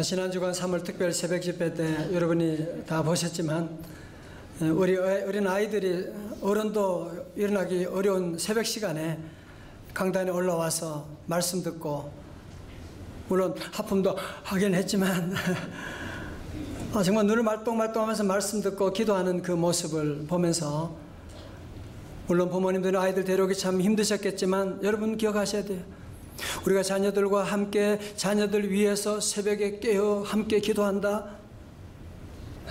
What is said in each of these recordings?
지난 주간 3월 특별 새벽 집회 때 여러분이 다 보셨지만 우리 어린 아이들이 어른도 일어나기 어려운 새벽 시간에 강단에 올라와서 말씀 듣고, 물론 하품도 하긴 했지만 정말 눈을 말똥말똥하면서 말씀 듣고 기도하는 그 모습을 보면서, 물론 부모님들은 아이들 데려오기 참 힘드셨겠지만 여러분 기억하셔야 돼요. 우리가 자녀들과 함께 자녀들 위해서 새벽에 깨어 함께 기도한다.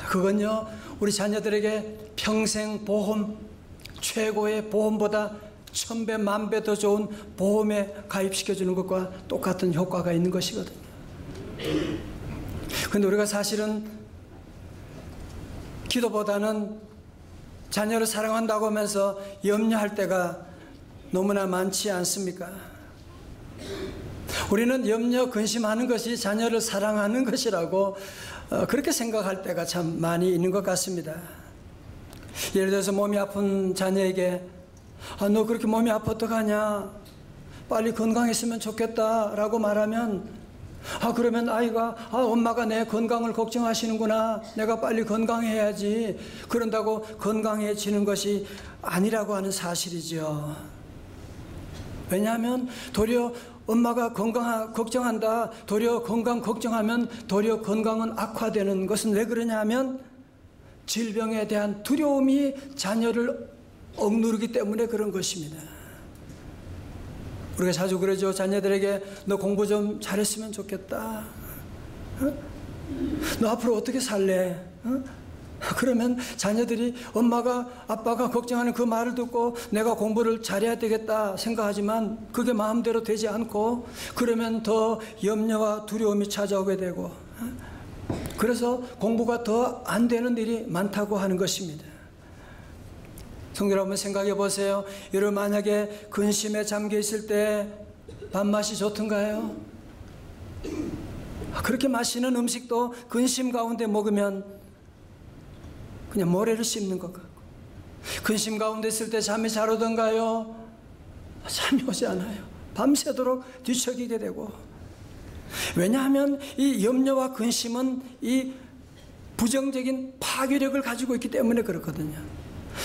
그건요, 우리 자녀들에게 평생 보험, 최고의 보험보다 1000배, 10,000배 더 좋은 보험에 가입시켜주는 것과 똑같은 효과가 있는 것이거든요. 그런데 우리가 사실은 기도보다는 자녀를 사랑한다고 하면서 염려할 때가 너무나 많지 않습니까? 우리는 염려, 근심하는 것이 자녀를 사랑하는 것이라고 그렇게 생각할 때가 참 많이 있는 것 같습니다. 예를 들어서 몸이 아픈 자녀에게 너 그렇게 몸이 아파 어떡하냐, 빨리 건강했으면 좋겠다 라고 말하면 그러면 아이가 엄마가 내 건강을 걱정하시는구나, 내가 빨리 건강해야지, 그런다고 건강해지는 것이 아니라고 하는 사실이죠. 왜냐하면 도리어 엄마가 걱정한다, 도리어 건강 걱정하면 도리어 건강은 악화되는 것은 왜 그러냐 하면 질병에 대한 두려움이 자녀를 억누르기 때문에 그런 것입니다. 우리가 자주 그러죠. 자녀들에게 너 공부 좀 잘했으면 좋겠다, 너 앞으로 어떻게 살래? 그러면 자녀들이 엄마가 아빠가 걱정하는 그 말을 듣고 내가 공부를 잘해야 되겠다 생각하지만 그게 마음대로 되지 않고, 그러면 더 염려와 두려움이 찾아오게 되고, 그래서 공부가 더 안 되는 일이 많다고 하는 것입니다. 성도 여러분, 생각해 보세요. 여러분 만약에 근심에 잠겨 있을 때 밥맛이 좋던가요? 그렇게 맛있는 음식도 근심 가운데 먹으면 그냥 모래를 씹는 것 같고, 근심 가운데 있을 때 잠이 잘 오던가요? 잠이 오지 않아요. 밤새도록 뒤척이게 되고. 왜냐하면 이 염려와 근심은 이 부정적인 파괴력을 가지고 있기 때문에 그렇거든요.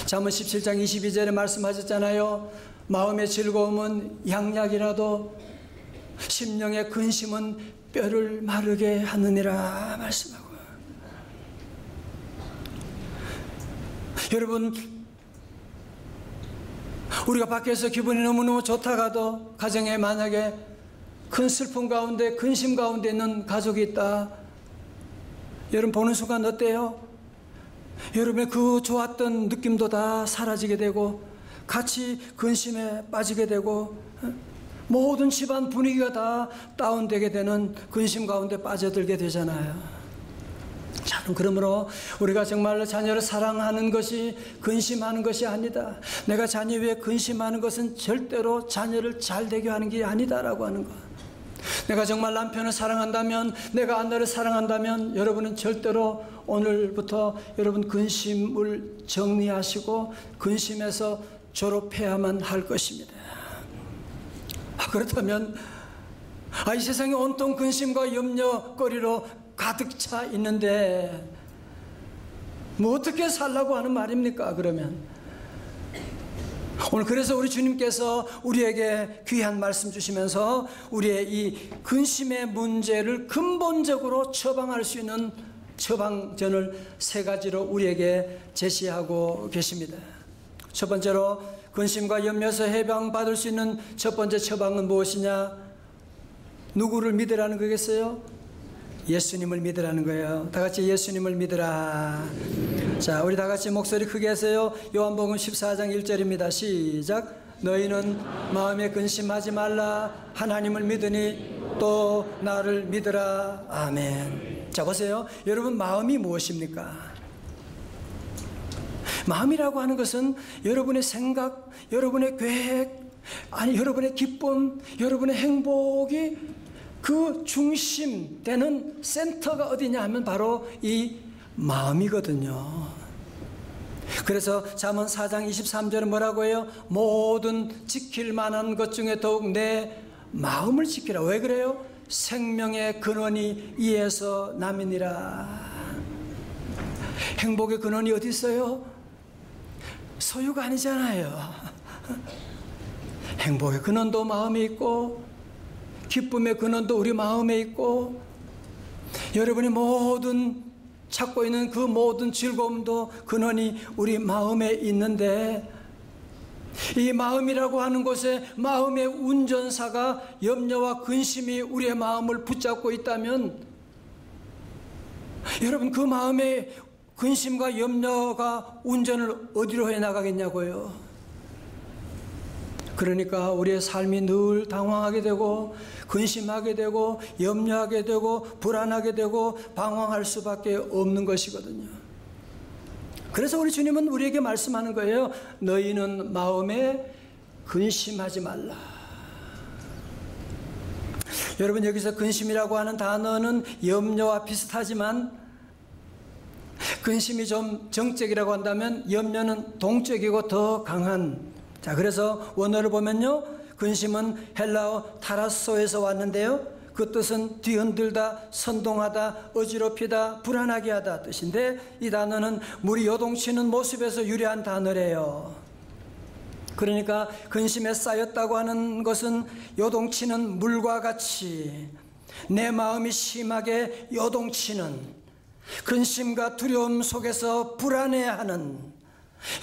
잠언 17장 22절에 말씀하셨잖아요. 마음의 즐거움은 양약이라도 심령의 근심은 뼈를 마르게 하느니라 말씀하고. 여러분, 우리가 밖에서 기분이 너무너무 좋다가도 가정에 만약에 큰 슬픔 가운데 근심 가운데 있는 가족이 있다, 여러분 보는 순간 어때요? 여러분의 그 좋았던 느낌도 다 사라지게 되고 같이 근심에 빠지게 되고 모든 집안 분위기가 다 다운되게 되는 근심 가운데 빠져들게 되잖아요. 자, 그러므로 우리가 정말로 자녀를 사랑하는 것이 근심하는 것이 아니다. 내가 자녀 위해 근심하는 것은 절대로 자녀를 잘되게 하는 게 아니다라고 하는 것. 내가 정말 남편을 사랑한다면, 내가 아내를 사랑한다면 여러분은 절대로 오늘부터 여러분 근심을 정리하시고 근심에서 졸업해야만 할 것입니다. 그렇다면 이 세상에 온통 근심과 염려거리로 가득 차 있는데 뭐 어떻게 살라고 하는 말입니까? 그러면 오늘 그래서 우리 주님께서 우리에게 귀한 말씀 주시면서 우리의 이 근심의 문제를 근본적으로 처방할 수 있는 처방전을 3가지로 우리에게 제시하고 계십니다. 첫 번째로 근심과 염려에서 해방받을 수 있는 첫 번째 처방은 무엇이냐? 누구를 믿으라는 거겠어요? 예수님을 믿으라는 거예요. 다 같이 예수님을 믿으라. 자, 우리 다 같이 목소리 크게 하세요. 요한복음 14장 1절입니다. 시작. 너희는 마음에 근심하지 말라. 하나님을 믿으니 또 나를 믿으라. 아멘. 자, 보세요. 여러분 마음이 무엇입니까? 마음이라고 하는 것은 여러분의 생각, 여러분의 계획, 여러분의 기쁨, 여러분의 행복이 그 중심 되는 센터가 어디냐 하면 바로 이 마음이거든요. 그래서 잠언 4장 23절은 뭐라고 해요? 모든 지킬 만한 것 중에 더욱 내 마음을 지키라. 왜 그래요? 생명의 근원이 이에서 남이니라. 행복의 근원이 어디 있어요? 소유가 아니잖아요. 행복의 근원도 마음에 있고, 기쁨의 근원도 우리 마음에 있고, 여러분이 모든 찾고 있는 그 모든 즐거움도 근원이 우리 마음에 있는데, 이 마음이라고 하는 곳에 마음의 운전사가 염려와 근심이 우리의 마음을 붙잡고 있다면, 여러분 그 마음의 근심과 염려가 운전을 어디로 해나가겠냐고요. 그러니까 우리의 삶이 늘 당황하게 되고 근심하게 되고 염려하게 되고 불안하게 되고 방황할 수밖에 없는 것이거든요. 그래서 우리 주님은 우리에게 말씀하는 거예요. 너희는 마음에 근심하지 말라. 여러분 여기서 근심이라고 하는 단어는 염려와 비슷하지만, 근심이 좀 정적이라고 한다면 염려는 동적이고 더 강한. 자, 그래서 원어를 보면요, 근심은 헬라어 타라소에서 왔는데요, 그 뜻은 뒤흔들다, 선동하다, 어지럽히다, 불안하게 하다 뜻인데, 이 단어는 물이 요동치는 모습에서 유래한 단어래요. 그러니까 근심에 쌓였다고 하는 것은 요동치는 물과 같이 내 마음이 심하게 요동치는, 근심과 두려움 속에서 불안해하는.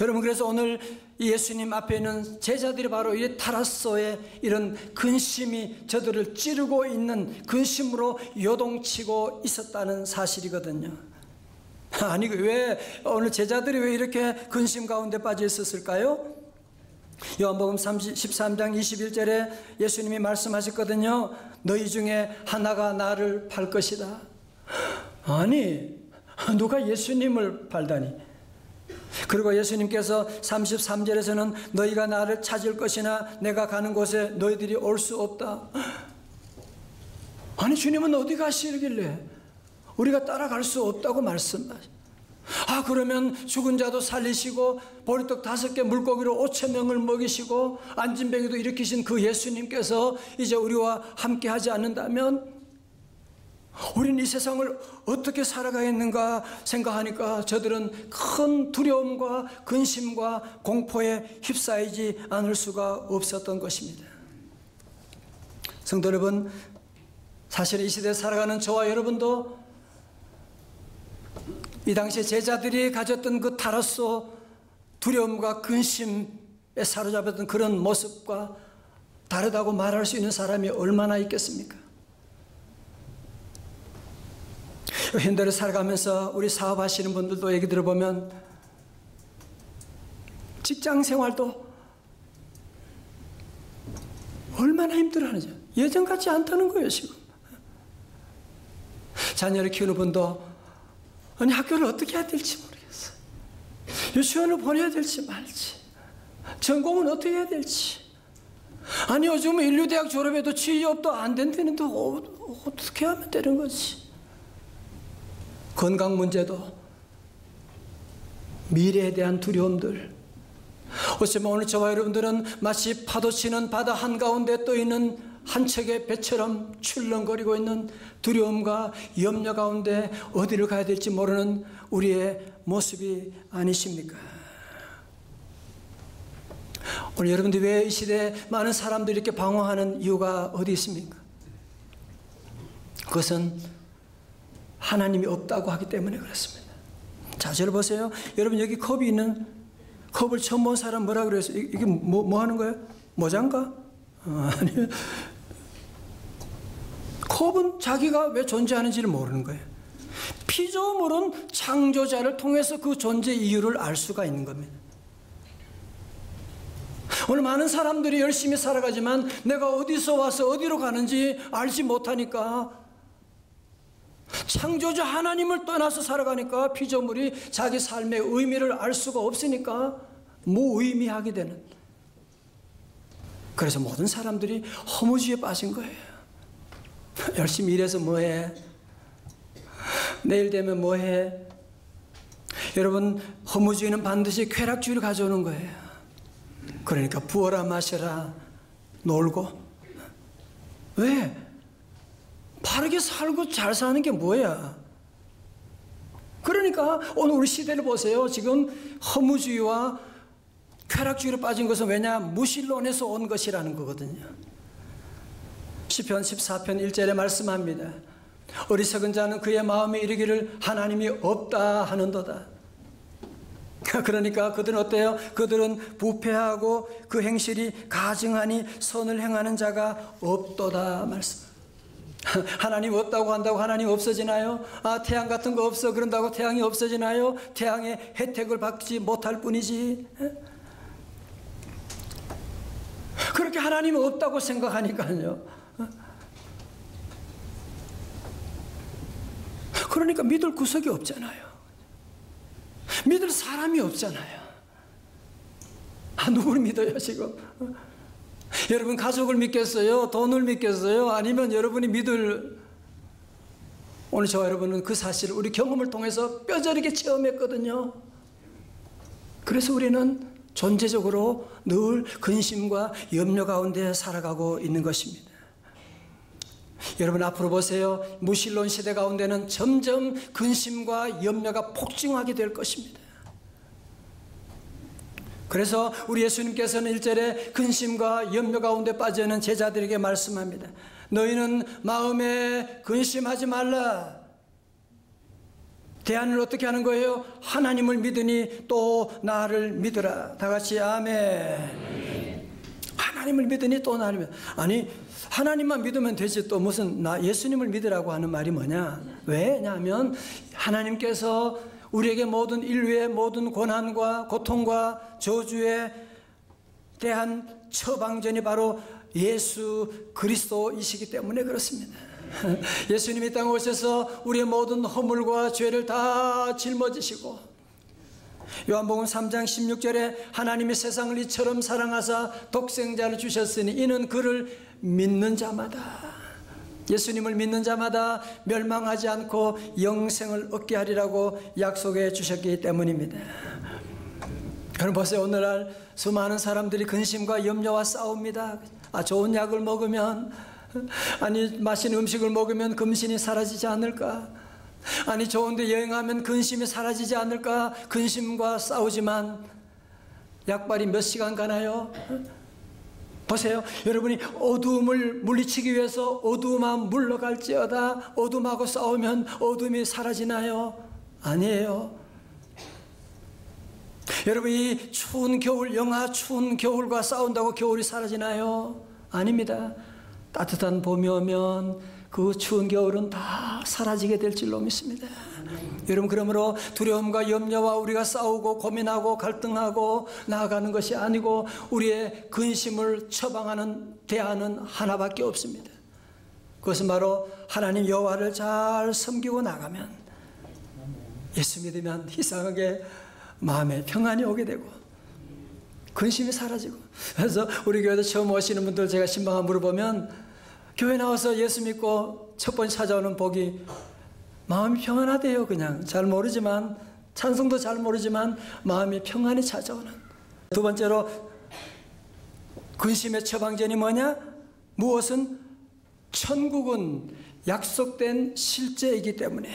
여러분 그래서 오늘 예수님 앞에 있는 제자들이 바로 이 타라소의 이런 근심이 저들을 찌르고 있는 근심으로 요동치고 있었다는 사실이거든요. 아니 왜 오늘 제자들이 왜 이렇게 근심 가운데 빠져 있었을까요? 요한복음 13장 21절에 예수님이 말씀하셨거든요. 너희 중에 하나가 나를 팔 것이다. 아니 누가 예수님을 팔다니. 그리고 예수님께서 33절에서는 너희가 나를 찾을 것이나 내가 가는 곳에 너희들이 올 수 없다. 아니 주님은 어디 가시길래 우리가 따라갈 수 없다고 말씀하시죠. 아 그러면 죽은 자도 살리시고 보리떡 5개 물고기로 5,000명을 먹이시고 안진뱅이도 일으키신 그 예수님께서 이제 우리와 함께 하지 않는다면 우리는 이 세상을 어떻게 살아가겠는가 생각하니까 저들은 큰 두려움과 근심과 공포에 휩싸이지 않을 수가 없었던 것입니다. 성도 여러분, 사실 이 시대에 살아가는 저와 여러분도 이 당시에 제자들이 가졌던 그 타라소 두려움과 근심에 사로잡혔던 그런 모습과 다르다고 말할 수 있는 사람이 얼마나 있겠습니까? 현대를 살아가면서 우리 사업하시는 분들도 얘기 들어보면 직장 생활도 얼마나 힘들어하는지 예전 같지 않다는 거예요. 지금 자녀를 키우는 분도 아니 학교를 어떻게 해야 될지 모르겠어요. 유치원을 보내야 될지 말지, 전공은 어떻게 해야 될지. 아니 요즘 인류대학 졸업해도 취업도 안 된다는데 어떻게 하면 되는 거지. 건강 문제도, 미래에 대한 두려움들. 어쩌면 오늘 저와 여러분들은 마치 파도치는 바다 한가운데 떠있는 한 척의 배처럼 출렁거리고 있는 두려움과 염려 가운데 어디를 가야 될지 모르는 우리의 모습이 아니십니까? 오늘 여러분들 왜 이 시대에 많은 사람들이 이렇게 방황하는 이유가 어디 있습니까? 그것은 하나님이 없다고 하기 때문에 그렇습니다. 자, 저를 보세요. 여러분 여기 컵이 있는, 컵을 처음 본 사람 뭐라 그랬어요? 이게 뭐 하는 거예요? 모자인가? 아니요. 컵은 자기가 왜 존재하는지를 모르는 거예요. 피조물은 창조자를 통해서 그 존재 이유를 알 수가 있는 겁니다. 오늘 많은 사람들이 열심히 살아가지만 내가 어디서 와서 어디로 가는지 알지 못하니까, 창조주 하나님을 떠나서 살아가니까 피조물이 자기 삶의 의미를 알 수가 없으니까 무의미하게 되는, 그래서 모든 사람들이 허무주의에 빠진 거예요. 열심히 일해서 뭐해? 내일 되면 뭐해? 여러분 허무주의는 반드시 쾌락주의를 가져오는 거예요. 그러니까 부어라 마셔라 놀고. 왜? 바르게 살고 잘 사는 게 뭐야? 그러니까 오늘 우리 시대를 보세요. 지금 허무주의와 쾌락주의로 빠진 것은 왜냐? 무신론에서 온 것이라는 거거든요. 시편 14편 1절에 말씀합니다. 어리석은 자는 그의 마음에 이르기를 하나님이 없다 하는도다. 그러니까 그들은 어때요? 그들은 부패하고 그 행실이 가증하니 선을 행하는 자가 없도다 말씀. 하나님 없다고 한다고 하나님 없어지나요? 태양 같은 거 없어 그런다고 태양이 없어지나요? 태양의 혜택을 받지 못할 뿐이지. 그렇게 하나님이 없다고 생각하니까요. 그러니까 믿을 구석이 없잖아요. 믿을 사람이 없잖아요. 누구를 믿어요 지금? 여러분 가족을 믿겠어요? 돈을 믿겠어요? 아니면 여러분이 믿을, 오늘 저와 여러분은 그 사실을 우리 경험을 통해서 뼈저리게 체험했거든요. 그래서 우리는 존재적으로 늘 근심과 염려 가운데 살아가고 있는 것입니다. 여러분 앞으로 보세요. 무신론 시대 가운데는 점점 근심과 염려가 폭증하게 될 것입니다. 그래서 우리 예수님께서는 1절에 근심과 염려 가운데 빠져 있는 제자들에게 말씀합니다. 너희는 마음에 근심하지 말라. 대안을 어떻게 하는 거예요? 하나님을 믿으니 또 나를 믿으라. 다 같이 아멘. 하나님을 믿으니 또 나를 믿으라. 아니 하나님만 믿으면 되지 또 무슨 나 예수님을 믿으라고 하는 말이 뭐냐? 왜냐하면 하나님께서 우리에게 모든 인류의 모든 고난과 고통과 저주에 대한 처방전이 바로 예수 그리스도이시기 때문에 그렇습니다. 예수님이 땅에 오셔서 우리의 모든 허물과 죄를 다 짊어지시고 요한복음 3장 16절에 하나님이 세상을 이처럼 사랑하사 독생자를 주셨으니 이는 그를 믿는 자마다, 예수님을 믿는 자마다 멸망하지 않고 영생을 얻게 하리라고 약속해 주셨기 때문입니다. 여러분 보세요. 오늘날 수많은 사람들이 근심과 염려와 싸웁니다. 좋은 약을 먹으면, 맛있는 음식을 먹으면 근심이 사라지지 않을까? 좋은데 여행하면 근심이 사라지지 않을까? 근심과 싸우지만 약발이 몇 시간 가나요? 보세요. 여러분이 어두움을 물리치기 위해서 어두움만 물러갈지어다 어둠하고 싸우면 어둠이 사라지나요? 아니에요. 여러분 이 추운 겨울, 영하 추운 겨울과 싸운다고 겨울이 사라지나요? 아닙니다. 따뜻한 봄이 오면 그 추운 겨울은 다 사라지게 될 줄로 믿습니다. 여러분 그러므로 두려움과 염려와 우리가 싸우고 고민하고 갈등하고 나아가는 것이 아니고 우리의 근심을 처방하는 대안은 하나밖에 없습니다. 그것은 바로 하나님 여호와를 잘 섬기고 나가면, 예수 믿으면 이상하게 마음에 평안이 오게 되고 근심이 사라지고. 그래서 우리 교회도 처음 오시는 분들 제가 신방을 물어보면 교회 나와서 예수 믿고 첫 번째 찾아오는 복이 마음이 평안하대요. 그냥 잘 모르지만, 찬송도 잘 모르지만 마음이 평안히 찾아오는. 두 번째로 근심의 처방전이 뭐냐? 무엇은 천국은 약속된 실제이기 때문에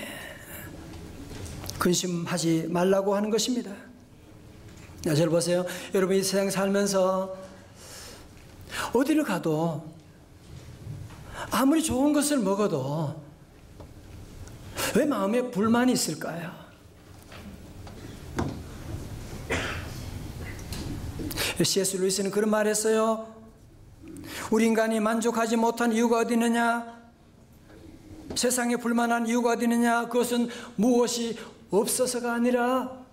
근심하지 말라고 하는 것입니다. 저를 보세요. 여러분 이 세상 살면서 어디를 가도 아무리 좋은 것을 먹어도 왜 마음에 불만이 있을까요? C.S. 루이스는 그런 말을 했어요. 우리 인간이 만족하지 못한 이유가 어디 있느냐? 세상에 불만한 이유가 어디 있느냐? 그것은 무엇이 없어서가 아니라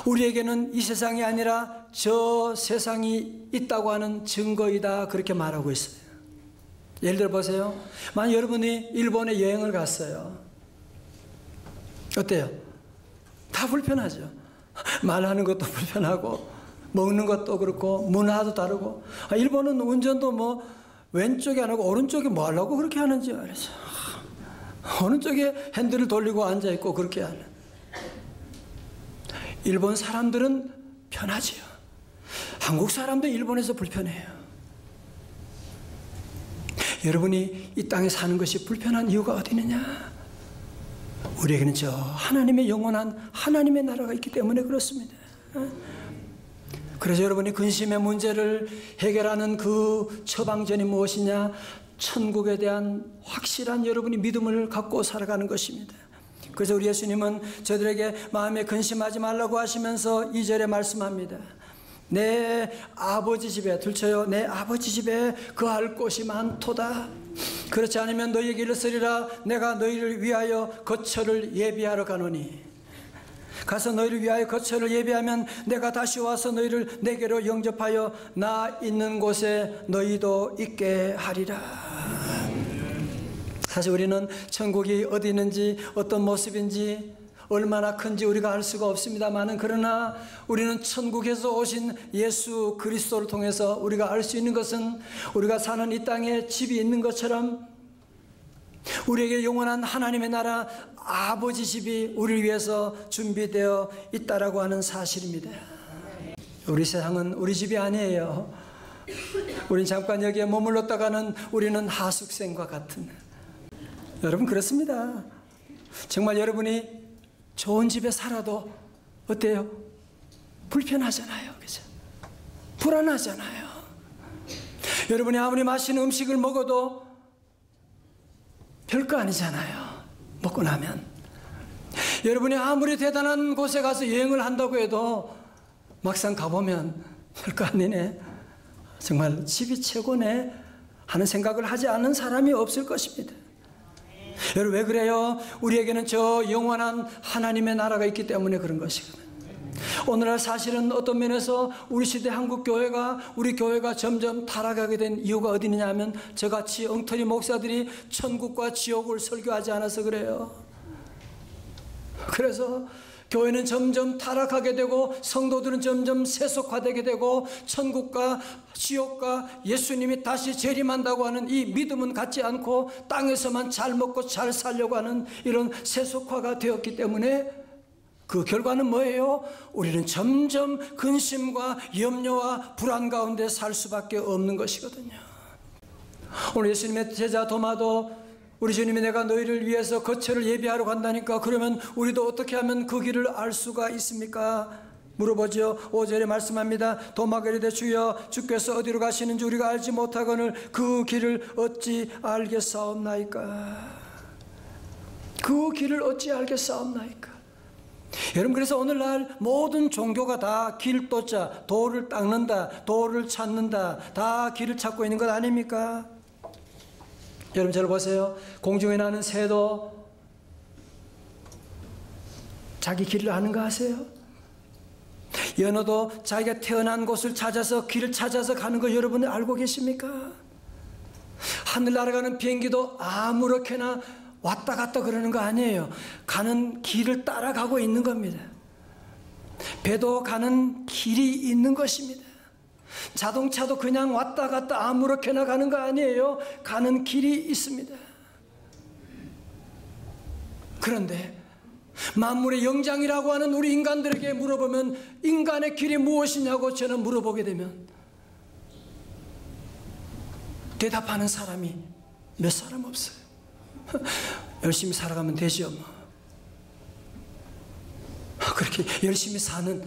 우리에게는 이 세상이 아니라 저 세상이 있다고 하는 증거이다. 그렇게 말하고 있어요. 예를 들어 보세요. 만약 여러분이 일본에 여행을 갔어요. 어때요? 다 불편하죠. 말하는 것도 불편하고 먹는 것도 그렇고 문화도 다르고. 일본은 운전도 뭐 왼쪽에 안 하고 오른쪽에 뭐 하려고 그렇게 하는지 알았어. 오른쪽에 핸들을 돌리고 앉아있고 그렇게 하는. 일본 사람들은 편하지요. 한국 사람도 일본에서 불편해요. 여러분이 이 땅에 사는 것이 불편한 이유가 어디 있느냐? 우리에게는 저 하나님의 영원한 하나님의 나라가 있기 때문에 그렇습니다. 그래서 여러분이 근심의 문제를 해결하는 그 처방전이 무엇이냐? 천국에 대한 확실한 여러분이 믿음을 갖고 살아가는 것입니다. 그래서 우리 예수님은 저들에게 마음에 근심하지 말라고 하시면서 2절에 말씀합니다. 내 아버지 집에, 들쳐요, 내 아버지 집에 거할 곳이 많도다. 그렇지 않으면 너희에게 이르으리라. 내가 너희를 위하여 거처를 예비하러 가노니, 가서 너희를 위하여 거처를 예비하면 내가 다시 와서 너희를 내게로 영접하여 나 있는 곳에 너희도 있게 하리라. 사실 우리는 천국이 어디 있는지, 어떤 모습인지, 얼마나 큰지 우리가 알 수가 없습니다만, 그러나 우리는 천국에서 오신 예수 그리스도를 통해서 우리가 알 수 있는 것은, 우리가 사는 이 땅에 집이 있는 것처럼 우리에게 영원한 하나님의 나라 아버지 집이 우리를 위해서 준비되어 있다라고 하는 사실입니다. 우리 세상은 우리 집이 아니에요. 우린 잠깐 여기에 머물렀다가는 우리는 하숙생과 같은, 여러분 그렇습니다. 정말 여러분이 좋은 집에 살아도 어때요? 불편하잖아요. 그죠? 불안하잖아요. 여러분이 아무리 맛있는 음식을 먹어도 별거 아니잖아요. 먹고 나면. 여러분이 아무리 대단한 곳에 가서 여행을 한다고 해도 막상 가보면 별거 아니네, 정말 집이 최고네 하는 생각을 하지 않는 사람이 없을 것입니다. 여러분 왜 그래요? 우리에게는 저 영원한 하나님의 나라가 있기 때문에 그런 것이거든요. 오늘날 사실은 어떤 면에서 우리 시대 한국 교회가, 우리 교회가 점점 타락하게 된 이유가 어디 있느냐 하면, 저같이 엉터리 목사들이 천국과 지옥을 설교하지 않아서 그래요. 그래서 교회는 점점 타락하게 되고, 성도들은 점점 세속화되게 되고, 천국과 지옥과 예수님이 다시 재림한다고 하는 이 믿음은 갖지 않고 땅에서만 잘 먹고 잘 살려고 하는 이런 세속화가 되었기 때문에 그 결과는 뭐예요? 우리는 점점 근심과 염려와 불안 가운데 살 수밖에 없는 것이거든요. 오늘 예수님의 제자 도마도 우리 주님이 내가 너희를 위해서 거처를 예비하러 간다니까, 그러면 우리도 어떻게 하면 그 길을 알 수가 있습니까? 물어보죠. 5절에 말씀합니다. 도마가 이르되 주여, 주께서 어디로 가시는지 우리가 알지 못하거늘 그 길을 어찌 알겠사옵나이까? 그 길을 어찌 알겠사옵나이까? 여러분, 그래서 오늘날 모든 종교가 다 길도자, 도를 닦는다, 도를 찾는다, 다 길을 찾고 있는 것 아닙니까? 여러분 저를 보세요. 공중에 나는 새도 자기 길을 아는 거 아세요? 연어도 자기가 태어난 곳을 찾아서, 길을 찾아서 가는 거 여러분 알고 계십니까? 하늘 날아가는 비행기도 아무렇게나 왔다 갔다 그러는 거 아니에요. 가는 길을 따라가고 있는 겁니다. 배도 가는 길이 있는 것입니다. 자동차도 그냥 왔다 갔다 아무렇게나 가는 거 아니에요. 가는 길이 있습니다. 그런데 만물의 영장이라고 하는 우리 인간들에게 물어보면, 인간의 길이 무엇이냐고 저는 물어보게 되면 대답하는 사람이 몇 사람 없어요. 열심히 살아가면 되죠 뭐. 그렇게 열심히 사는,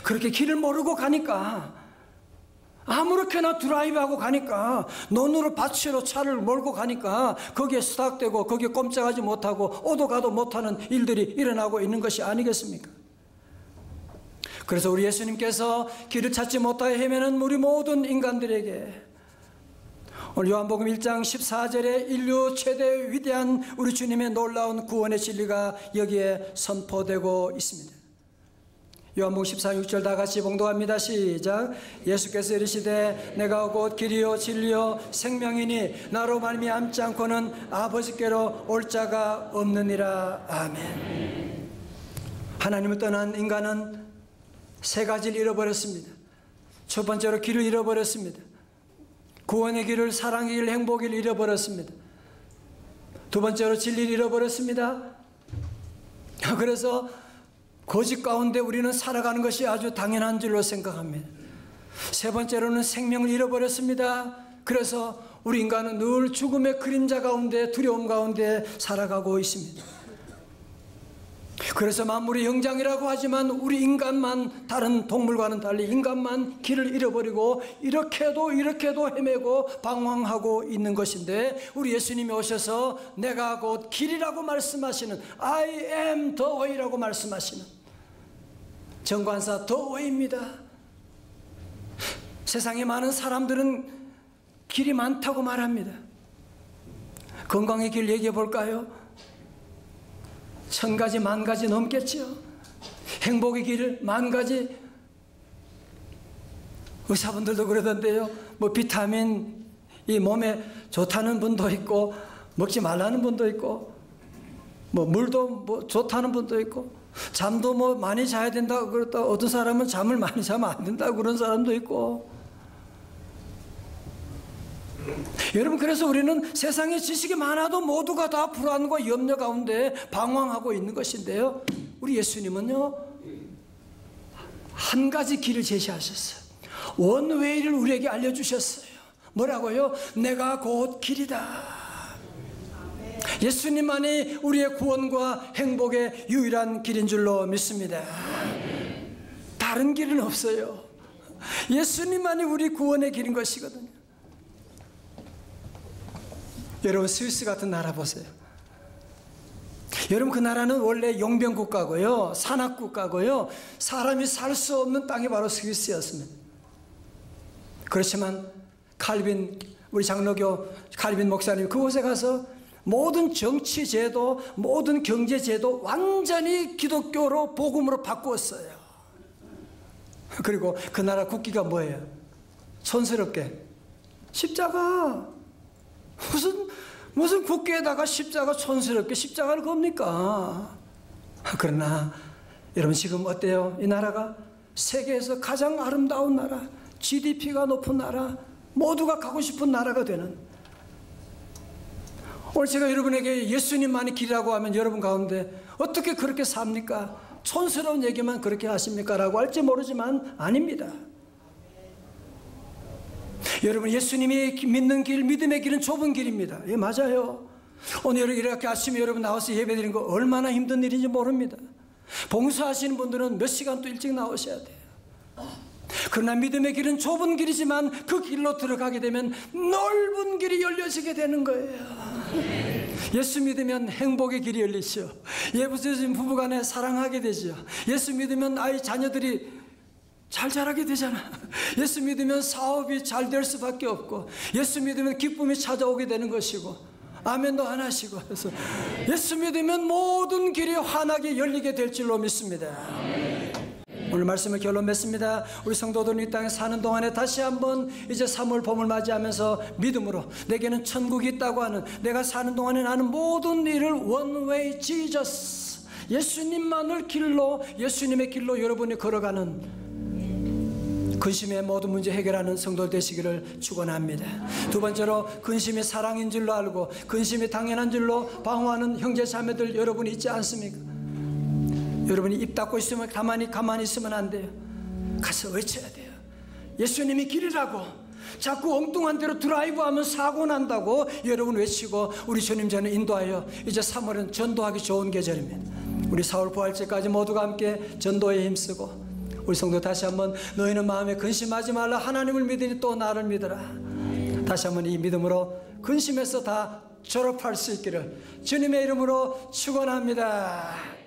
그렇게 길을 모르고 가니까, 아무렇게나 드라이브하고 가니까, 논으로 밭으로 차를 몰고 가니까 거기에 스탁되고 거기에 꼼짝하지 못하고 오도 가도 못하는 일들이 일어나고 있는 것이 아니겠습니까? 그래서 우리 예수님께서 길을 찾지 못하여 헤매는 우리 모든 인간들에게 오늘 요한복음 1장 14절에 인류 최대 위대한 우리 주님의 놀라운 구원의 진리가 여기에 선포되고 있습니다. 요한복음 14, 6절 다 같이 봉독합니다. 시작. 예수께서 이르시되 내가 곧 길이요 진리요 생명이니 나로 말미암지 않고는 아버지께로 올 자가 없느니라. 아멘. 하나님을 떠난 인간은 세 가지를 잃어버렸습니다. 첫 번째로 길을 잃어버렸습니다. 구원의 길을, 사랑의 길, 행복의 길을 잃어버렸습니다. 두 번째로 진리를 잃어버렸습니다. 그래서 거짓 가운데 우리는 살아가는 것이 아주 당연한 줄로 생각합니다. 세 번째로는 생명을 잃어버렸습니다. 그래서 우리 인간은 늘 죽음의 그림자 가운데, 두려움 가운데 살아가고 있습니다. 그래서 만물의 영장이라고 하지만 우리 인간만, 다른 동물과는 달리 인간만 길을 잃어버리고 이렇게도 헤매고 방황하고 있는 것인데, 우리 예수님이 오셔서 내가 곧 길이라고 말씀하시는, I am the way라고 말씀하시는 정관사 the way입니다. 세상에 많은 사람들은 길이 많다고 말합니다. 건강의 길 얘기해 볼까요? 1000가지, 10,000가지 넘겠죠. 행복의 길 10,000가지. 의사분들도 그러던데요. 뭐 비타민 이 몸에 좋다는 분도 있고, 먹지 말라는 분도 있고, 뭐 물도 뭐 좋다는 분도 있고, 잠도 뭐 많이 자야 된다 그랬다, 어떤 사람은 잠을 많이 자면 안 된다 그런 사람도 있고. 여러분, 그래서 우리는 세상에 지식이 많아도 모두가 다 불안과 염려 가운데 방황하고 있는 것인데요, 우리 예수님은요 한 가지 길을 제시하셨어요. 원웨이를 우리에게 알려주셨어요. 뭐라고요? 내가 곧 길이다. 예수님만이 우리의 구원과 행복의 유일한 길인 줄로 믿습니다. 다른 길은 없어요. 예수님만이 우리 구원의 길인 것이거든요. 여러분, 스위스 같은 나라 보세요. 여러분, 그 나라는 원래 용병국가고요, 산악국가고요, 사람이 살 수 없는 땅이 바로 스위스였습니다. 그렇지만 칼빈, 우리 장로교 칼빈 목사님 그곳에 가서 모든 정치 제도, 모든 경제 제도 완전히 기독교로, 복음으로 바꾸었어요. 그리고 그 나라 국기가 뭐예요? 촌스럽게 십자가. 무슨 국기에다가 십자가, 촌스럽게 십자가를 겁니까? 그러나 여러분, 지금 어때요? 이 나라가 세계에서 가장 아름다운 나라, GDP가 높은 나라, 모두가 가고 싶은 나라가 되는. 오늘 제가 여러분에게 예수님만이 길이라고 하면 여러분 가운데 어떻게 그렇게 삽니까? 촌스러운 얘기만 그렇게 하십니까? 라고 할지 모르지만 아닙니다. 여러분, 예수님이 믿는 길, 믿음의 길은 좁은 길입니다. 예, 맞아요. 오늘 이렇게 아침에 여러분 나와서 예배드리는 거 얼마나 힘든 일인지 모릅니다. 봉사하시는 분들은 몇 시간 또 일찍 나오셔야 돼요. 그러나 믿음의 길은 좁은 길이지만 그 길로 들어가게 되면 넓은 길이 열려지게 되는 거예요. 예수 믿으면 행복의 길이 열리죠. 예수 부부간에 사랑하게 되죠. 예수 믿으면 아이 자녀들이 잘 자라게 되잖아. 예수 믿으면 사업이 잘 될 수밖에 없고, 예수 믿으면 기쁨이 찾아오게 되는 것이고, 아멘도 안 하시고. 그래서 예수 믿으면 모든 길이 환하게 열리게 될 줄로 믿습니다. 오늘 말씀을 결론 맺습니다. 우리 성도들은 이 땅에 사는 동안에 다시 한번 이제 3월 봄을 맞이하면서 믿음으로 내게는 천국이 있다고 하는, 내가 사는 동안에 나는 모든 일을 One way Jesus, 예수님만을 길로, 예수님의 길로 여러분이 걸어가는 근심의 모든 문제 해결하는 성도 되시기를 축원합니다. 두 번째로, 근심이 사랑인 줄로 알고 근심이 당연한 줄로 방어하는 형제 자매들 여러분이 있지 않습니까? 여러분이 입 닫고 있으면 가만히 있으면 안 돼요. 가서 외쳐야 돼요. 예수님이 길이라고. 자꾸 엉뚱한 대로 드라이브하면 사고 난다고 여러분 외치고, 우리 주님 저는 인도하여, 이제 3월은 전도하기 좋은 계절입니다. 우리 4월 부활절까지 모두가 함께 전도에 힘쓰고, 우리 성도 다시 한번, 너희는 마음에 근심하지 말라. 하나님을 믿으니 또 나를 믿어라. 다시 한번 이 믿음으로 근심에서 다 졸업할 수 있기를 주님의 이름으로 축원합니다.